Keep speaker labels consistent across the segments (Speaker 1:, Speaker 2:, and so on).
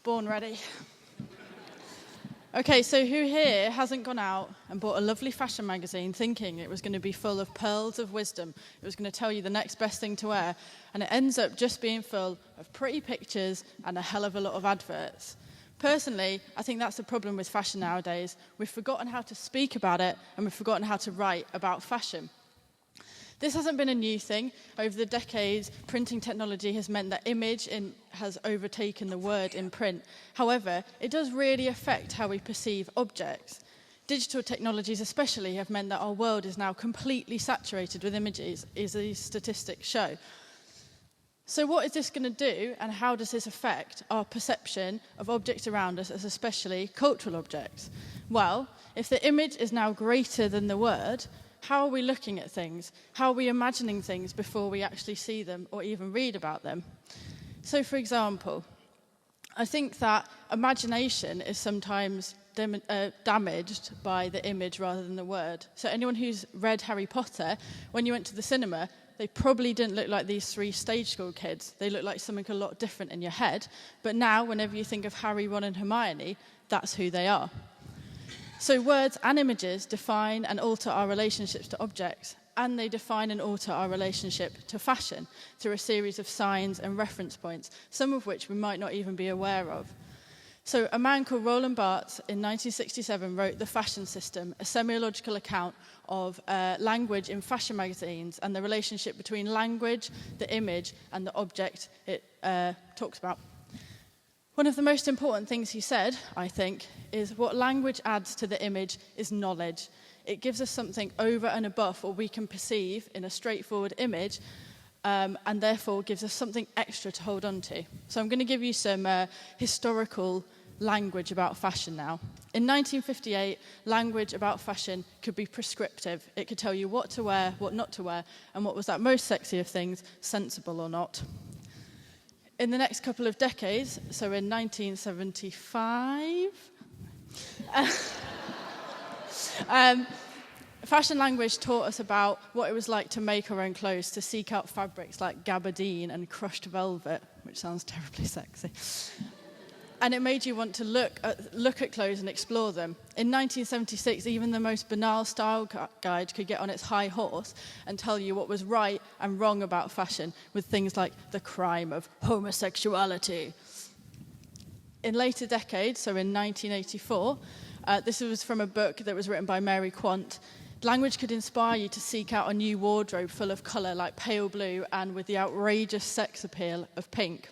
Speaker 1: Born ready. Okay, so who here hasn't gone out and bought a lovely fashion magazine thinking it was going to be full of pearls of wisdom, it was going to tell you the next best thing to wear, and it ends up just being full of pretty pictures and a hell of a lot of adverts? Personally, I think that's the problem with fashion nowadays. We've forgotten how to speak about it, and we've forgotten how to write about fashion. This hasn't been a new thing. Over the decades, printing technology has meant that image has overtaken the word in print. However, it does really affect how we perceive objects. Digital technologies especially have meant that our world is now completely saturated with images, as these statistics show. So what is this going to do, and how does this affect our perception of objects around us, as especially cultural objects? Well, if the image is now greater than the word, how are we looking at things? How are we imagining things before we actually see them or even read about them? So, for example, I think that imagination is sometimes damaged by the image rather than the word. So anyone who's read Harry Potter, when you went to the cinema, they probably didn't look like these 3 stage school kids. They look like something a lot different in your head. But now, whenever you think of Harry, Ron and Hermione, that's who they are. So words and images define and alter our relationships to objects, and they define and alter our relationship to fashion through a series of signs and reference points, some of which we might not even be aware of. So a man called Roland Barthes in 1967 wrote The Fashion System, a semiological account of language in fashion magazines and the relationship between language, the image, and the object it talks about. One of the most important things he said, I think, is what language adds to the image is knowledge. It gives us something over and above what we can perceive in a straightforward image, and therefore gives us something extra to hold on to. So I'm going to give you some historical language about fashion now. In 1958, language about fashion could be prescriptive. It could tell you what to wear, what not to wear, and what was that most sexy of things, sensible or not. In the next couple of decades, so in 1975, fashion language taught us about what it was like to make our own clothes, to seek out fabrics like gabardine and crushed velvet, which sounds terribly sexy. And it made you want to look at clothes and explore them. In 1976, even the most banal style guide could get on its high horse and tell you what was right and wrong about fashion, with things like the crime of homosexuality. In later decades, so in 1984, this was from a book that was written by Mary Quant. Language could inspire you to seek out a new wardrobe full of colour like pale blue and with the outrageous sex appeal of pink.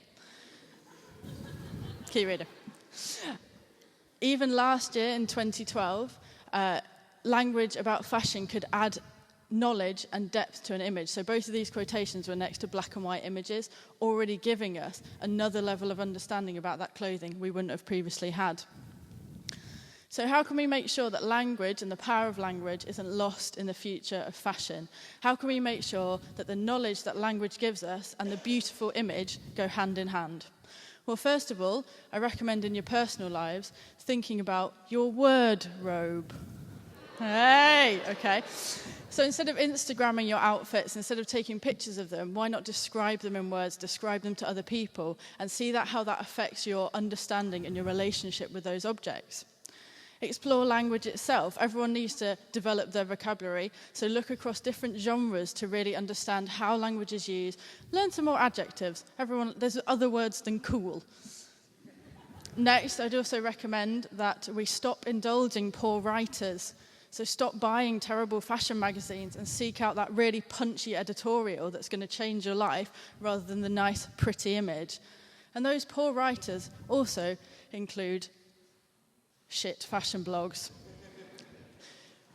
Speaker 1: Keep reading. Even last year, in 2012, language about fashion could add knowledge and depth to an image. So both of these quotations were next to black and white images, already giving us another level of understanding about that clothing we wouldn't have previously had. So how can we make sure that language and the power of language isn't lost in the future of fashion? How can we make sure that the knowledge that language gives us and the beautiful image go hand in hand? Well, first of all, I recommend in your personal lives thinking about your word-robe. Hey, okay. So instead of Instagramming your outfits, instead of taking pictures of them, why not describe them in words, describe them to other people, and see how that affects your understanding and your relationship with those objects? Explore language itself. Everyone needs to develop their vocabulary, so look across different genres to really understand how language is used. Learn some more adjectives. There's other words than cool. Next, I'd also recommend that we stop indulging poor writers. So stop buying terrible fashion magazines and seek out that really punchy editorial that's going to change your life rather than the nice, pretty image. And those poor writers also include shit fashion blogs.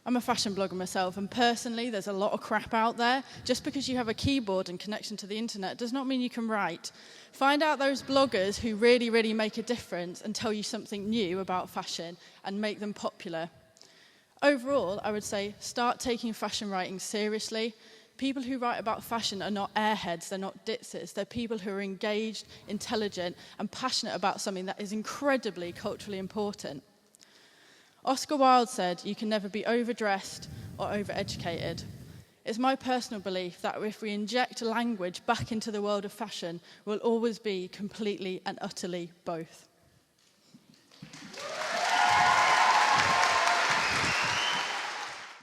Speaker 1: I'm a fashion blogger myself, and personally, there's a lot of crap out there. Just because you have a keyboard and connection to the internet does not mean you can write. Find out those bloggers who really, really make a difference and tell you something new about fashion and make them popular. Overall, I would say start taking fashion writing seriously. People who write about fashion are not airheads, they're not ditzes. They're people who are engaged, intelligent, and passionate about something that is incredibly culturally important. Oscar Wilde said, "You can never be overdressed or overeducated." It's my personal belief that if we inject language back into the world of fashion, we'll always be completely and utterly both.